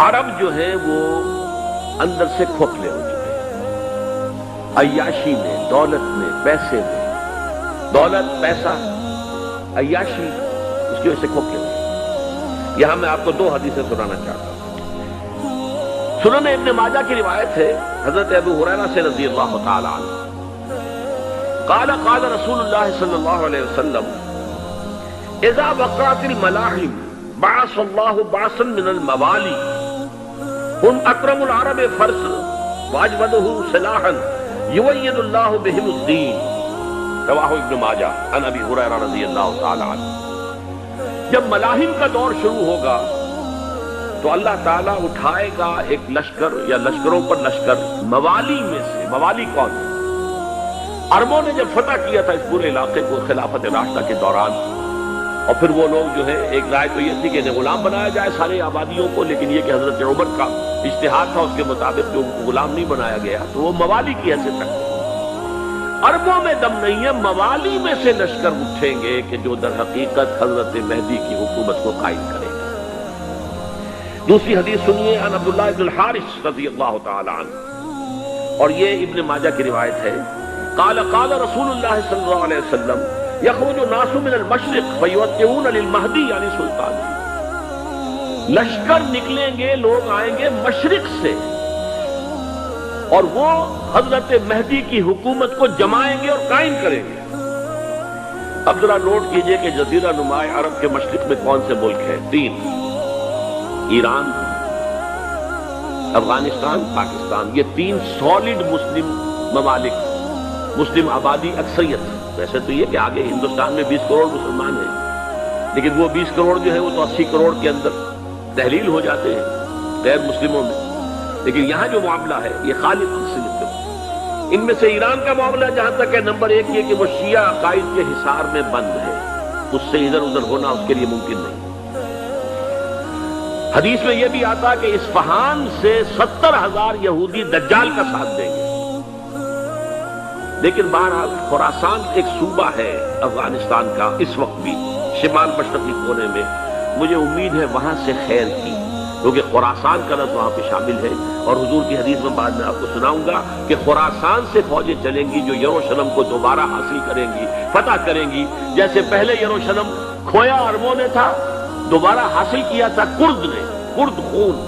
عرب جو ہے وہ اندر سے کھوکھلے ہو چکے ہیں، عیاشی میں، دولت میں، پیسے میں، دولت، پیسہ، عیاشی، اس کی وجہ سے کھوکھلے ہوئے۔ یہاں میں آپ کو دو حدیثیں سنانا چاہتا ہوں۔ سنن ابن ماجہ کی روایت ہے حضرت ابو ہریرہ سے رضی اللہ تعالی عنہ، قال قال رسول اللہ صلی اللہ علیہ وسلم اذا وقعت الملاحم بعث اللہ بعثا من الموالی هم اکرم العرب فرسا واجودہ سلاحا یؤید اللہ بہم الدین، رواہ ابن ماجہ عن ابی ہریرہ رضی اللہ تعالی عنہ۔ جب ملاحم کا دور شروع ہوگا تو اللہ تعالیٰ اٹھائے گا ایک لشکر یا لشکروں پر لشکر موالی میں سے۔ موالی کون ہے؟ عربوں نے جب فتح کیا تھا اس پورے علاقے کو خلافت راشدہ کے دوران، اور پھر وہ لوگ جو ہے، ایک رائے تو یہ تھی کہ انہیں غلام بنایا جائے سارے آبادیوں کو، لیکن یہ کہ حضرت عمر کا اجتہاد تھا، اس کے مطابق جو ان کو غلام نہیں بنایا گیا تو وہ موالی کی حیثیت رکھتے ہیں۔ عربوں میں دم نہیں ہے، موالی میں سے لشکر اٹھیں گے کہ جو در حقیقت حضرت مہدی کی حکومت کو قائم کرے گا۔ دوسری حدیث سنیے عن عبداللہ ابن الحارث رضی اللہ تعالی عنہ، اور یہ ابن ماجہ کی روایت ہے، قال قال رسول اللہ صلی اللہ علیہ وسلم یخرج الناس من المشرق فیوطئون للمہدی یعنی سلطان، لشکر نکلیں گے، لوگ آئیں گے مشرق سے اور وہ حضرت مہدی کی حکومت کو جمائیں گے اور قائم کریں گے۔ اب ذرا نوٹ کیجئے کہ جزیرہ نما عرب کے مشرق میں کون سے ملک ہیں؟ تین: ایران، افغانستان، پاکستان۔ یہ تین سالڈ مسلم ممالک، مسلم آبادی اکثریت۔ ویسے تو یہ کہ آگے ہندوستان میں 20 کروڑ مسلمان ہیں، لیکن وہ 20 کروڑ جو ہے وہ تو 80 کروڑ کے اندر تحلیل ہو جاتے ہیں غیر مسلموں میں، لیکن یہاں جو معاملہ ہے یہ خالص اکثریت کا۔ ان میں سے ایران کا معاملہ جہاں تک ہے، نمبر 1 یہ کہ وہ شیعہ عقائد کے حصار میں بند ہے، اس سے ادھر ادھر ہونا اس کے لیے ممکن نہیں۔ حدیث میں یہ بھی آتا کہ اصفہان سے 70,000 یہودی دجال کا ساتھ دیں گے، لیکن بہرحال خراسان ایک صوبہ ہے افغانستان کا اس وقت بھی شمال مشرقی کونے میں، مجھے امید ہے وہاں سے خیر کی، کیونکہ خراسان کا لفظ وہاں پہ شامل ہے، اور حضور کی حدیث میں بعد میں آپ کو سناؤں گا کہ خراسان سے فوجیں چلیں گی جو یروشلم کو دوبارہ حاصل کریں گی، فتح کریں گی، جیسے پہلے یروشلم کھویا عربوں نے تھا، دوبارہ حاصل کیا تھا کرد نے، کرد خون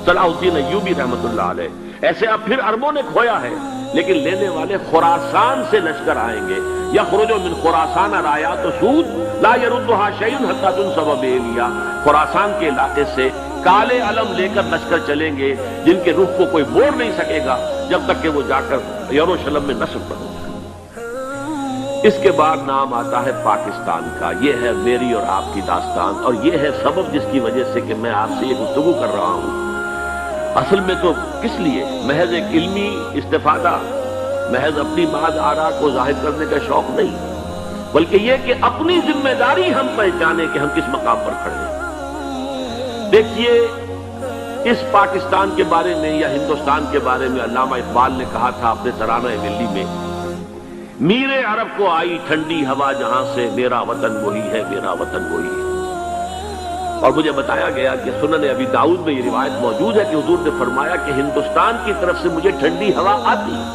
صلاح الدین ایوبی رحمت اللہ علیہ، ایسے اب پھر عربوں نے کھویا ہے، لیکن لینے والے خراسان سے لشکر آئیں گے۔ یخرج من خراسان رایات سود لا یردھا شیء حتی تنصب بإیلیا، خراسان کے علاقے سے کالے علم لے کر لشکر چلیں گے جن کے رخ کو کوئی موڑ نہیں سکے گا جب تک کہ وہ جا کر یروشلم میں نصب پر ہو جائے۔ اس کے بعد نام آتا ہے پاکستان کا۔ یہ ہے میری اور آپ کی داستان، اور یہ ہے سبب جس کی وجہ سے کہ میں آپ سے یہ گفتگو کر رہا ہوں۔ اصل میں تو کس لیے؟ محض ایک علمی استفادہ، محض اپنی بعض آراء کو ظاہر کرنے کا شوق نہیں، بلکہ یہ کہ اپنی ذمہ داری ہم پہچانے کہ ہم کس مقام پر کھڑے ہیں۔ دیکھیے، اس پاکستان کے بارے میں یا ہندوستان کے بارے میں علامہ اقبال نے کہا تھا اپنے ترانہ ملی میں، میرے عرب کو آئی ٹھنڈی ہوا جہاں سے، میرا وطن وہی ہے، میرا وطن وہی ہے۔ اور مجھے بتایا گیا کہ سنن ابی داؤد میں یہ روایت موجود ہے کہ حضور نے فرمایا کہ ہندوستان کی طرف سے مجھے ٹھنڈی ہوا آتی ہے،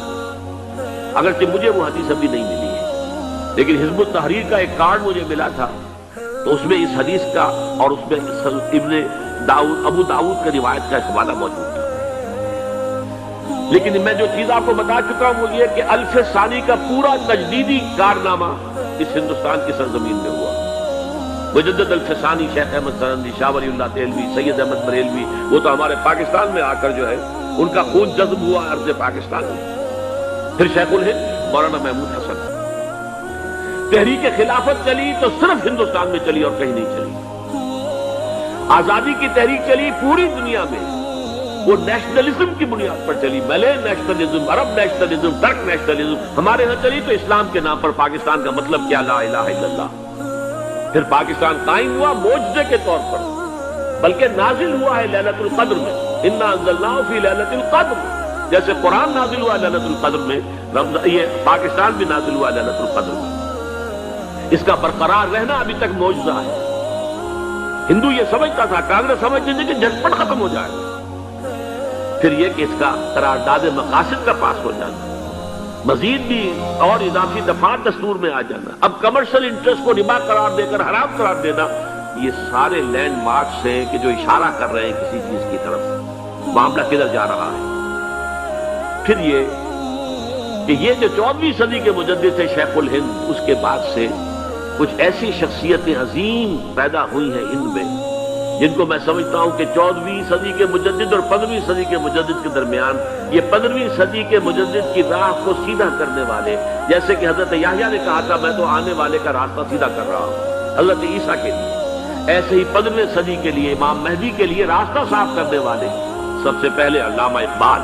اگرچہ مجھے وہ حدیث ابھی نہیں ملی ہے، لیکن حزب التحریر کا ایک کارڈ مجھے ملا تھا، تو اس میں اس حدیث کا اور اس میں ابو داؤد کا روایت کا ایک حوالہ موجود تھا۔ لیکن میں جو چیز آپ کو بتا چکا ہوں وہ یہ کہ الف ثانی کا پورا تجدیدی کارنامہ اس ہندوستان کی سرزمین میں ہوا۔ مجدد الف ثانی شیخ احمد سرندی، شاہ ولی اللہ دہلوی، سید احمد بریلوی، وہ تو ہمارے پاکستان میں آ کر جو ہے ان کا خون جذب ہوا ارض پاکستان میں۔ پھر شیخ الہند مولانا محمود حسن۔ تحریک خلافت چلی تو صرف ہندوستان میں چلی اور کہیں نہیں چلی۔ آزادی کی تحریک چلی پوری دنیا میں، وہ نیشنلزم کی بنیاد پر چلی، ملے نیشنلزم، عرب نیشنلزم، ترک نیشنلزم۔ ہمارے ہاں چلی تو اسلام کے نام پر پاکستان کا مطلب کیا؟ لا الہ الا اللہ۔ پھر پاکستان قائم ہوا معجزے کے طور پر، بلکہ نازل ہوا ہے لیلۃ القدر میں، انا انزلناہ فی لیلۃ القدر، جیسے قرآن نازل ہوا لیلۃ القدر میں، یہ پاکستان بھی نازل ہوا لیلۃ القدر میں۔ اس کا برقرار رہنا ابھی تک معجزہ ہے۔ ہندو یہ سمجھتا تھا، کانگریس سمجھتی تھی کہ جھٹپٹ ختم ہو جائے، پھر یہ کہ اس کا قرارداد مقاصد کا پاس ہو جانا، مزید بھی اور اضافی دفعات دستور میں آ جانا، اب کمرشل انٹرسٹ کو ربا قرار دے کر حرام قرار دینا، یہ سارے لینڈ مارکس ہیں کہ جو اشارہ کر رہے ہیں کسی چیز کی طرف، معاملہ کدھر جا رہا ہے۔ پھر یہ کہ یہ جو 14ویں صدی کے مجدد تھے شیخ الہند، اس کے بعد سے کچھ ایسی شخصیتیں عظیم پیدا ہوئی ہیں ان میں، جن کو میں سمجھتا ہوں کہ 14ویں صدی کے مجدد اور 15ویں صدی کے مجدد کے درمیان یہ 15ویں صدی کے مجدد کی راہ کو سیدھا کرنے والے، جیسے کہ حضرت یحییٰ نے کہا تھا میں تو آنے والے کا راستہ سیدھا کر رہا ہوں حضرت عیسیٰ کے لیے، ایسے ہی 15ویں صدی کے لیے امام مہدی کے لیے راستہ صاف کرنے والے سب سے پہلے علامہ اقبال،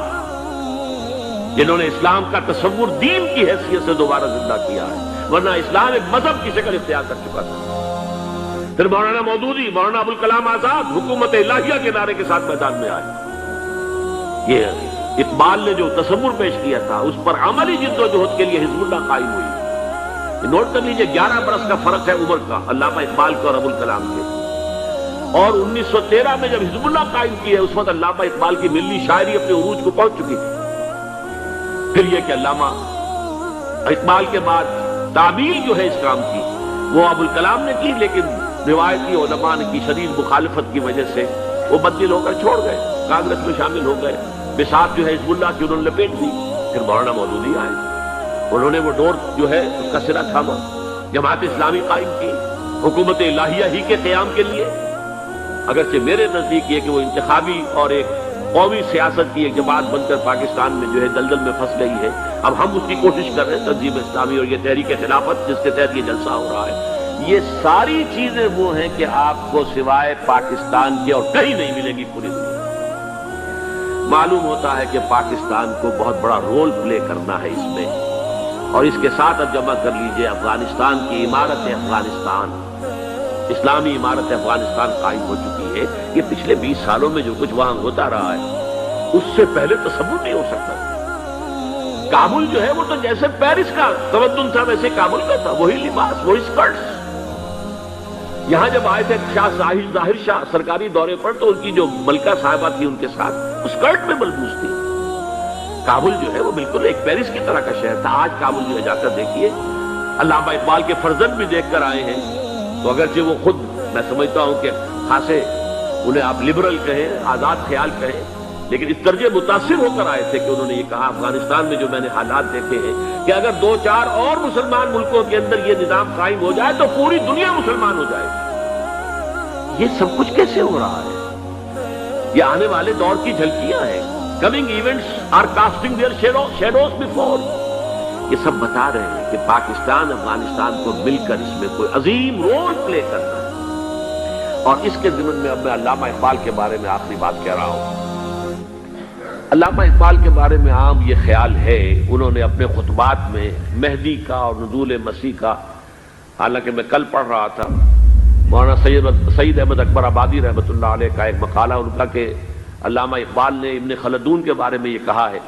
جنہوں نے اسلام کا تصور دین کی حیثیت سے دوبارہ زندہ کیا ہے، ورنہ اسلام ایک مذہب کی شکل اختیار کر چکا تھا۔ پھر مولانا مودودی، مولانا ابوالکلام آزاد حکومت الہیہ کے نعرے کے ساتھ میدان میں آئے۔ یہ اقبال نے جو تصور پیش کیا تھا اس پر عملی جد و جہد کے لیے حزب اللہ قائم ہوئی۔ نوٹ کر لیجئے 11 برس کا فرق ہے عمر کا علامہ اقبال کے اور ابوالکلام کے، اور 1913 میں جب حزب اللہ قائم کی ہے اس وقت علامہ اقبال کی ملی شاعری اپنے عروج کو پہنچ چکی تھی۔ پھر یہ کہ علامہ اقبال کے بعد تعبیل جو ہے اس کام کی وہ ابوالکلام نے کی، لیکن روایتی علماء کی شدید مخالفت کی وجہ سے وہ بدل ہو کر چھوڑ گئے، کانگریس میں شامل ہو گئے، بساط جو ہے حزب اللہ کی انہوں نے لپیٹ دی۔ پھر مولانا مودودی آئے، انہوں نے وہ ڈور جو ہے اس کا سرا تھاما، جماعت اسلامی قائم کی حکومت الہیہ ہی کے قیام کے لیے، اگرچہ میرے نزدیک یہ کہ وہ انتخابی اور ایک قومی سیاست کی ایک جماعت بن کر پاکستان میں جو ہے دلدل میں پھنس گئی ہے۔ اب ہم اس کی کوشش کر رہے ہیں، تنظیم اسلامی اور یہ تحریک خلافت جس کے تحت یہ جلسہ ہو رہا ہے، یہ ساری چیزیں وہ ہیں کہ آپ کو سوائے پاکستان کے اور کہیں نہیں ملے گی پوری دنیا۔ معلوم ہوتا ہے کہ پاکستان کو بہت بڑا رول پلے کرنا ہے اس میں، اور اس کے ساتھ اب جمع کر لیجئے افغانستان کی عمارت افغانستان، اسلامی عمارت افغانستان قائم ہو چکی ہے۔ یہ پچھلے 20 سالوں میں جو کچھ وہاں ہوتا رہا ہے اس سے پہلے تصور نہیں ہو سکتا۔ کابل جو ہے وہ تو جیسے پیرس کا تمدن تھا ویسے کابل کا تھا، وہی لباس، وہی سکرٹس۔ یہاں جب آئے تھے شاہ ظاہر شاہ سرکاری دورے پر تو ان کی جو ملکہ صاحبہ تھی ان کے ساتھ وہ سکرٹ میں ملبوس تھی۔ کابل جو ہے وہ بالکل ایک پیرس کی طرح کا شہر تھا۔ آج کابل جو ہے جا کر دیکھیے، علامہ اقبال کے فرزند بھی دیکھ کر آئے ہیں، تو اگرچہ وہ خود میں سمجھتا ہوں کہ خاصے انہیں آپ لبرل کہیں، آزاد خیال کہیں، لیکن اس درجے متاثر ہو کر آئے تھے کہ انہوں نے یہ کہا افغانستان میں جو میں نے حالات دیکھے ہیں کہ اگر 2-4 اور مسلمان ملکوں کے اندر یہ نظام قائم ہو جائے تو پوری دنیا مسلمان ہو جائے گی۔ یہ سب کچھ کیسے ہو رہا ہے؟ یہ آنے والے دور کی جھلکیاں ہیں۔ Coming events are casting their shadows before. یہ سب بتا رہے ہیں کہ پاکستان افغانستان کو مل کر اس میں کوئی عظیم رول پلے کرنا ہے۔ اور اس کے ضمن میں اب میں علامہ اقبال کے بارے میں آخری بات کہہ رہا ہوں۔ علامہ اقبال کے بارے میں عام یہ خیال ہے، انہوں نے اپنے خطبات میں مہدی کا اور نزول مسیح کا، حالانکہ میں کل پڑھ رہا تھا مولانا سید احمد اکبر آبادی رحمۃ اللہ علیہ کا ایک مقالہ ان کا کہ علامہ اقبال نے ابن خلدون کے بارے میں یہ کہا ہے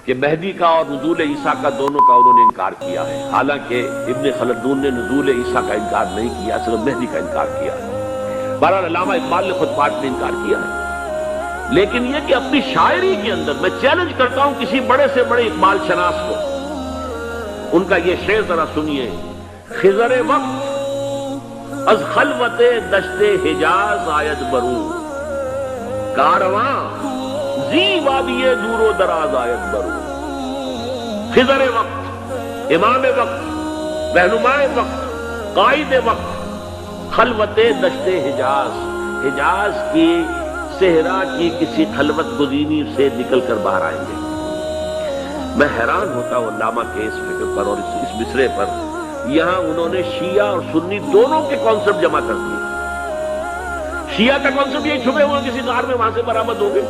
کہ مہدی کا اور نزول عیسیٰ کا دونوں کا انہوں نے انکار کیا ہے، حالانکہ ابن خلدون نے نزول عیسیٰ کا انکار نہیں کیا، صرف مہدی کا انکار کیا ہے۔ بہرحال علامہ اقبال نے خطبات میں انکار کیا ہے، لیکن یہ کہ اپنی شاعری کے اندر میں چیلنج کرتا ہوں کسی بڑے سے بڑے اقبال شناس کو، ان کا یہ شعر ذرا سنیے: خضر وقت از خلوت دشت حجاز آید برو، کارواں زی وادی دور و دراز آید برو۔ خضر وقت، امام وقت، رہنمائے وقت، قائد وقت، خلوت دشت حجاز، حجاز کی صحرا کی کسی خلوت گزینی سے نکل کر باہر آئیں گے۔ میں حیران ہوتا ہوں علامہ کے اس فکر پر اور اس مصرے پر۔ یہاں انہوں نے شیعہ اور سنی دونوں کے کانسیپٹ جمع کر دیے۔ شیعہ کا کانسیپٹ یہی چھپے ہوئے کسی غار میں وہاں سے برآمد ہو گئے،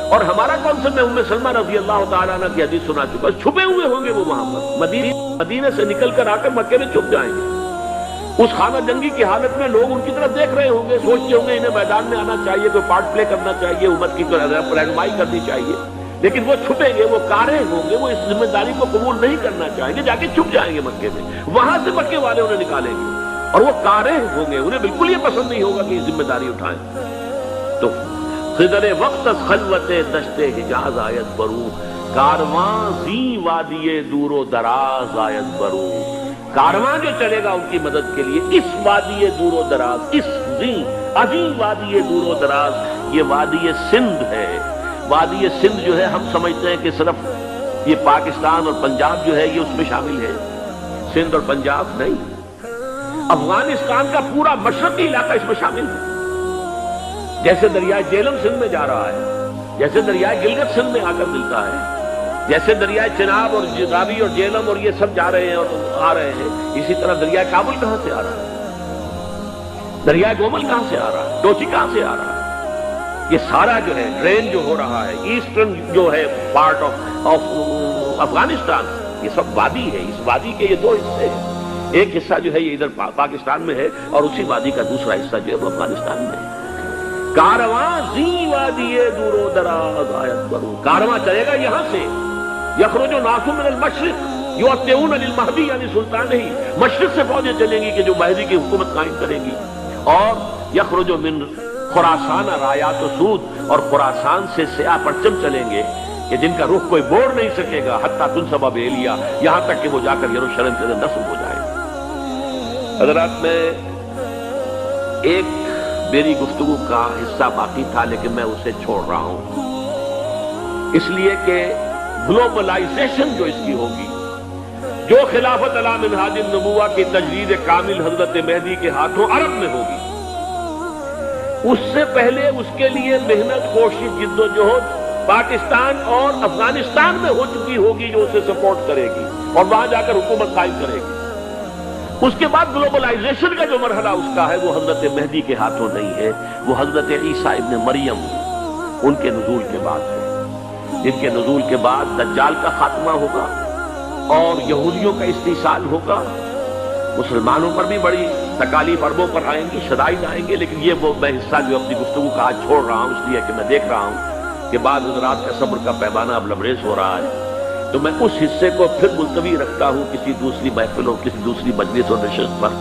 اور ہمارا کانسیپٹ میں ام سلمہ رضی اللہ تعالیٰ عنہ کی حدیث سنا چکا، چھپے ہوئے ہوں گے وہ وہاں پر، مدینے سے نکل کر آ کر مکے میں چھپ جائیں گے۔ اس خانہ جنگی کی حالت میں لوگ ان کی طرف دیکھ رہے ہوں گے، سوچتے ہوں گے انہیں میدان میں آنا چاہیے، کوئی پارٹ پلے کرنا چاہیے، امت کی رہنمائی کرنی چاہیے، لیکن وہ چھپیں گے، وہ کارے ہوں گے، وہ اس ذمہ داری کو قبول نہیں کرنا چاہیں گے، جا کے چھپ جائیں گے مکے میں، وہاں سے مکے والے انہیں نکالیں گے، اور وہ کارے ہوں گے، انہیں بالکل یہ پسند نہیں ہوگا کہ یہ ذمہ داری اٹھائیں۔ تو خضر وقت از خلوت دشت حجاز آیت برو، کارواں زی وادی دور و دراز آیت برو، کارواں جو چلے گا ان کی مدد کے لیے اس وادی دور و دراز، اس عظیم وادی دور و دراز، یہ وادی سندھ ہے۔ وادی سندھ جو ہے ہم سمجھتے ہیں کہ صرف یہ پاکستان اور پنجاب جو ہے یہ اس میں شامل ہے، سندھ اور پنجاب نہیں، افغانستان کا پورا مشرقی علاقہ اس میں شامل ہے۔ جیسے دریائے جیلم سندھ میں جا رہا ہے، جیسے دریائے گلگت سندھ میں آ کر ملتا ہے، جیسے دریائے چناب اور راوی اور جیلم اور یہ سب جا رہے ہیں اور آ رہے ہیں، اسی طرح دریائے کابل کہاں سے آ رہا ہے، دریائے گومل کہاں سے آ رہا ہے، ڈوچی کہاں سے آ رہا ہے، یہ سارا جو ہے ڈرین جو ہو رہا ہے ایسٹرن جو ہے پارٹ آف افغانستان، یہ سب وادی ہے۔ اس وادی کے یہ دو حصے ہیں، ایک حصہ جو ہے یہ ادھر پاکستان میں ہے اور اسی وادی کا دوسرا حصہ جو ہے وہ افغانستان میں ہے۔ کارواں زی وادی دور و دراز آیت برو، کارواں چلے گا یہاں سے، یخرج الناس من المشرق یؤتون للمہدی یعنی سلطان ہی، مشرق سے فوجیں چلیں گی کہ جو مہدی کی حکومت قائم کریں گی، اور یخرج من خراسان رایات و سود، اور خراسان سے سیاہ پرچم چلیں گے کہ جن کا رخ کوئی موڑ نہیں سکے گا، حتیٰ تنصب بیلیا، یہاں تک کہ وہ جا کر یروشلم کے اندر نصب ہو جائے۔ حضرات، میں ایک میری گفتگو کا حصہ باقی تھا لیکن میں اسے چھوڑ رہا ہوں، اس لیے کہ گلوبلائزیشن جو اس کی ہوگی، جو خلافت علی منہاج النبوہ کی تجدید کامل حضرت مہدی کے ہاتھوں عرب میں ہوگی، اس سے پہلے اس کے لیے محنت، کوشش، جد و جہد پاکستان اور افغانستان میں ہو چکی ہوگی جو اسے سپورٹ کرے گی اور وہاں جا کر حکومت قائم کرے گی۔ اس کے بعد گلوبلائزیشن کا جو مرحلہ اس کا ہے وہ حضرت مہدی کے ہاتھوں نہیں ہے، وہ حضرت عیسیٰ ابن مریم ان کے نزول کے بعد ہے، جن کے نزول کے بعد دجال کا خاتمہ ہوگا اور یہودیوں کا استحصال ہوگا، مسلمانوں پر بھی بڑی تکالیف عربوں پر آئیں گی، شدائد آئیں گے، لیکن یہ وہ میں حصہ جو اپنی گفتگو کا آج چھوڑ رہا ہوں اس لیے کہ میں دیکھ رہا ہوں کہ بعض حضرات کا صبر کا پیمانہ اب لبریز ہو رہا ہے، تو میں اس حصے کو پھر ملتوی رکھتا ہوں کسی دوسری محفل اور کسی دوسری مجلس اور نشست پر۔